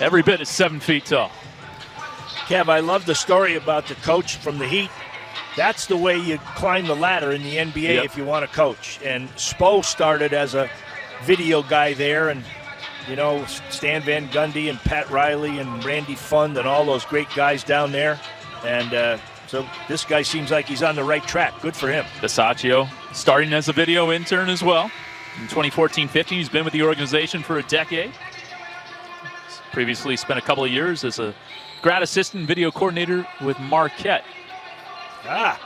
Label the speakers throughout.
Speaker 1: every bit as 7 feet tall.
Speaker 2: Kev, I love the story about the coach from the Heat. That's the way you climb the ladder in the NBA if you want to coach. And Spo started as a video guy there, and you know, Stan Van Gundy and Pat Riley and Randy Fund and all those great guys down there. And so this guy seems like he's on the right track. Good for him.
Speaker 1: Bisaccio starting as a video intern as well. In 2014-15, he's been with the organization for a decade. He's previously spent a couple of years as a grad assistant video coordinator with Marquette. At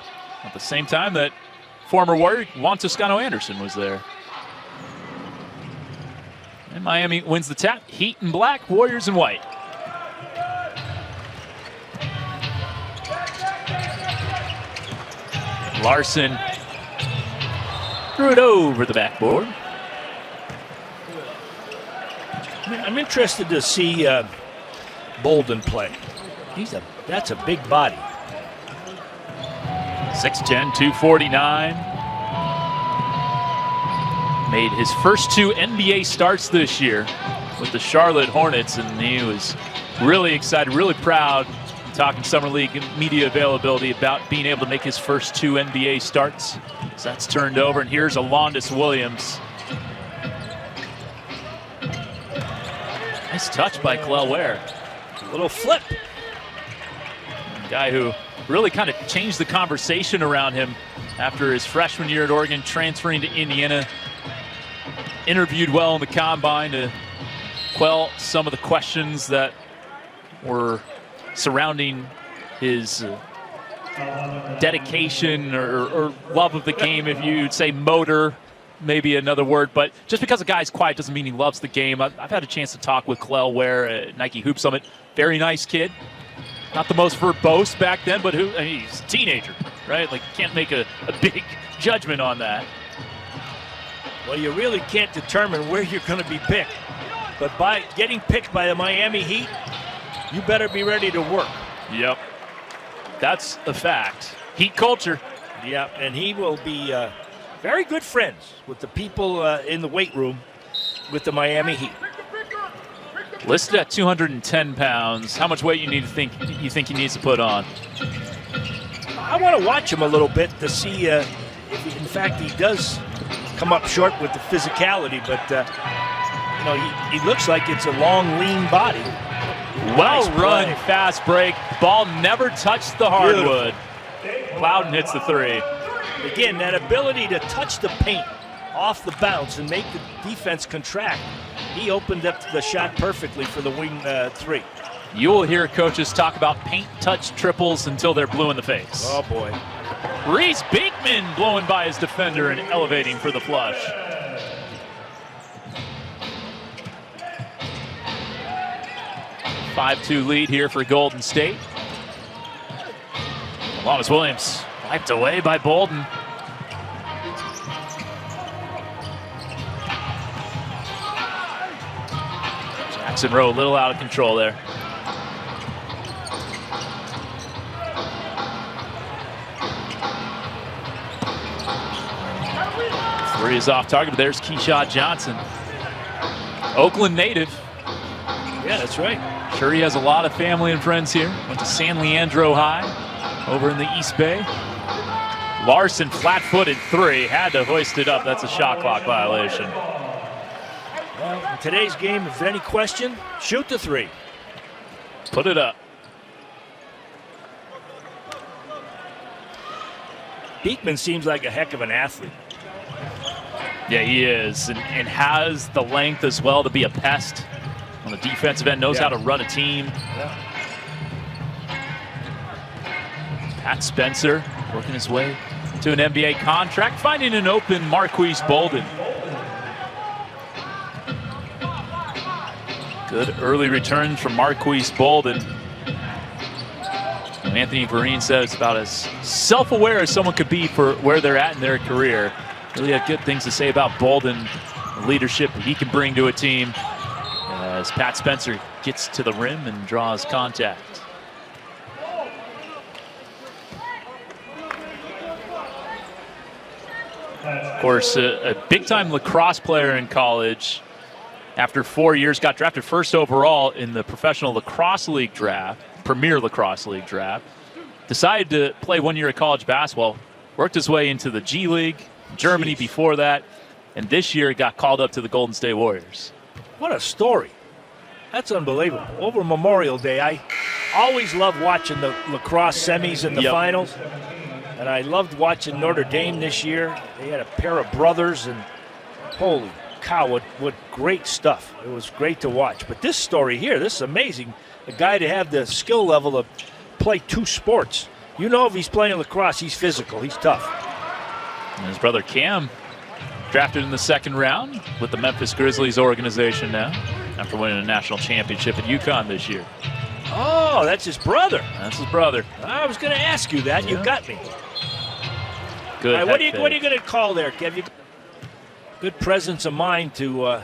Speaker 1: the same time that former Warrior Juan Toscano Anderson was there. And Miami wins the tap. Heat in black, Warriors in white. Larson threw it over the backboard.
Speaker 2: I'm interested to see Bolden play. That's a big body.
Speaker 1: 6'10", 249. Made his first 2 NBA starts this year with the Charlotte Hornets, and he was really excited, really proud, talking Summer League and media availability about being able to make his first 2 NBA starts. So that's turned over, and here's Alondas Williams. Nice touch by Clell Ware.
Speaker 2: A little flip.
Speaker 1: A guy who really kind of changed the conversation around him after his freshman year at Oregon, transferring to Indiana. Interviewed well in the combine to quell some of the questions that were surrounding his dedication or love of the game, if you'd say motor, maybe another word. But just because a guy's quiet doesn't mean he loves the game. I've had a chance to talk with Clell Ware at Nike Hoop Summit. Very nice kid. Not the most verbose back then, but he's a teenager, right? Like, can't make a big judgment on that.
Speaker 2: Well, you really can't determine where you're going to be picked. But by getting picked by the Miami Heat, you better be ready to work.
Speaker 1: Yep. That's a fact. Heat culture.
Speaker 2: Yeah, and he will be very good friends with the people in the weight room with the Miami Heat.
Speaker 1: Listed at 210 pounds. How much weight you think he needs to put on?
Speaker 2: I want to watch him a little bit to see if, in fact, he does come up short with the physicality. But, you know, he looks like it's a long, lean body.
Speaker 1: Well run, fast break. Ball never touched the hardwood. Loudon hits the 3.
Speaker 2: Again, that ability to touch the paint off the bounce and make the defense contract. He opened up the shot perfectly for the wing 3.
Speaker 1: You will hear coaches talk about paint touch triples until they're blue in the face.
Speaker 2: Oh, boy.
Speaker 1: Reese Beekman blowing by his defender and elevating for the flush. A 5-2 lead here for Golden State. Alondas Williams wiped away by Bolden. Jackson Rowe a little out of control there. Three is off target, but there's Keyshawn Johnson. Oakland native.
Speaker 2: Yeah, that's right.
Speaker 1: Sure, he has a lot of family and friends here. Went to San Leandro High over in the East Bay. Larson flat-footed 3, had to hoist it up. That's a shot clock violation.
Speaker 2: Well, in today's game, if there's any question, shoot the 3.
Speaker 1: Put it up.
Speaker 2: Beekman seems like a heck of an athlete.
Speaker 1: Yeah, he is, and has the length as well to be a pest on the defensive end, knows how to run a team.
Speaker 2: Yeah.
Speaker 1: Pat Spencer working his way to an NBA contract, finding an open Marquise Bolden. Good early return from Marquise Bolden. Anthony Vereen said it's about as self-aware as someone could be for where they're at in their career. Really had good things to say about Bolden, the leadership he can bring to a team as Pat Spencer gets to the rim and draws contact. Of course, a big-time lacrosse player in college. After 4 years, got drafted first overall in the Professional Lacrosse League draft, Premier Lacrosse League draft. Decided to play 1 year of college basketball. Worked his way into the G League, Germany before that. And this year got called up to the Golden State Warriors.
Speaker 2: What a story. That's unbelievable. Over Memorial Day, I always loved watching the lacrosse semis and the finals. And I loved watching Notre Dame this year. They had a pair of brothers, and holy cow, what great stuff. It was great to watch. But this story here, this is amazing. A guy to have the skill level to play two sports. You know, if he's playing lacrosse, he's physical, he's tough.
Speaker 1: And his brother Cam, drafted in the second round with the Memphis Grizzlies organization now, after winning a national championship at UConn this year.
Speaker 2: Oh, that's his brother.
Speaker 1: That's his brother.
Speaker 2: I was going to ask you that. You got me.
Speaker 1: Good.
Speaker 2: All right, what are you going to call there, Kev? Good presence of mind to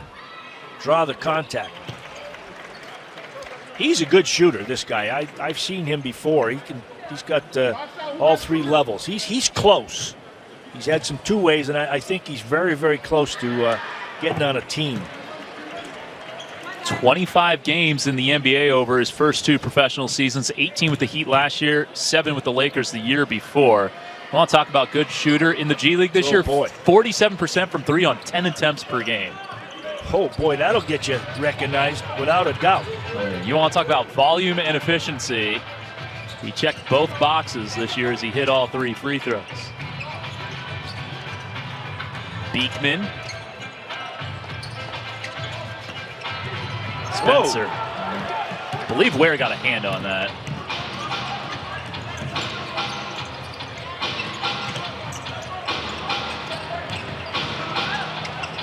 Speaker 2: draw the contact. He's a good shooter, this guy. I've seen him before. He's got all three levels. He's close. He's had some two ways, and I think he's very, very close to getting on a team.
Speaker 1: 25 games in the NBA over his first two professional seasons, 18 with the Heat last year, 7 with the Lakers the year before. I want to talk about good shooter in the G League this year. 47% from three on 10 attempts per game.
Speaker 2: Oh, boy, that'll get you recognized without a doubt.
Speaker 1: You want to talk about volume and efficiency. He checked both boxes this year as he hit all 3 free throws. Beekman. Spencer. I believe Ware got a hand on that.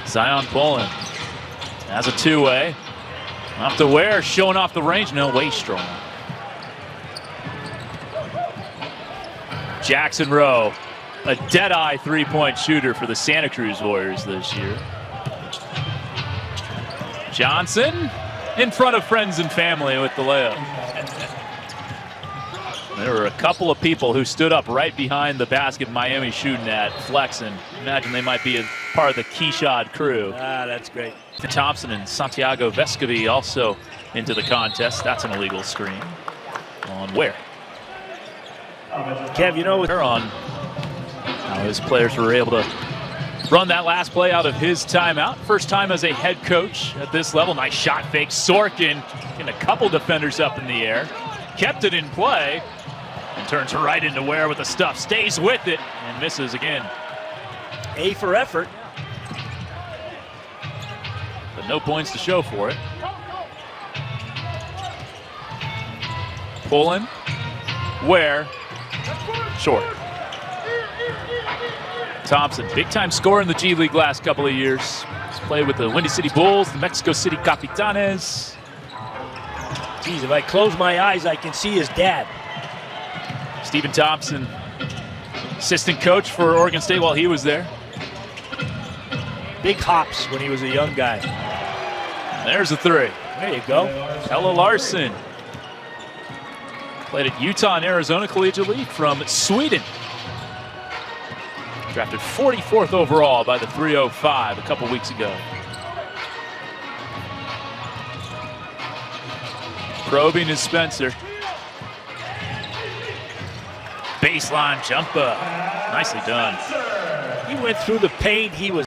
Speaker 1: Zion Poland has a two-way. Off to Ware, showing off the range. No, way strong. Jackson Rowe, a dead-eye three-point shooter for the Santa Cruz Warriors this year. Johnson in front of friends and family with the layup. There were a couple of people who stood up right behind the basket Miami shooting at, flexing. Imagine they might be a part of the Keyshot crew.
Speaker 2: Ah, that's great.
Speaker 1: Thompson and Santiago Vescovi also into the contest. That's an illegal screen on Ware.
Speaker 2: Kev, you know,
Speaker 1: on how his players were able to run that last play out of his timeout. First time as a head coach at this level. Nice shot fake. Sorkin getting a couple defenders up in the air. Kept it in play and turns right into Ware with the stuff. Stays with it and misses again.
Speaker 2: A for effort.
Speaker 1: But no points to show for it. Pulling. Ware. Short. Thompson, big-time scorer in the G League last couple of years. He's played with the Windy City Bulls, the Mexico City Capitanes.
Speaker 2: Geez, if I close my eyes, I can see his dad.
Speaker 1: Stephen Thompson, assistant coach for Oregon State while he was there.
Speaker 2: Big hops when he was a young guy.
Speaker 1: There's a three.
Speaker 2: There you go.
Speaker 1: Ella Larson. Played at Utah and Arizona collegiately from Sweden. Drafted 44th overall by the 305 a couple weeks ago. Probing is Spencer. Baseline jumper. Nicely done.
Speaker 2: He went through the paint. He was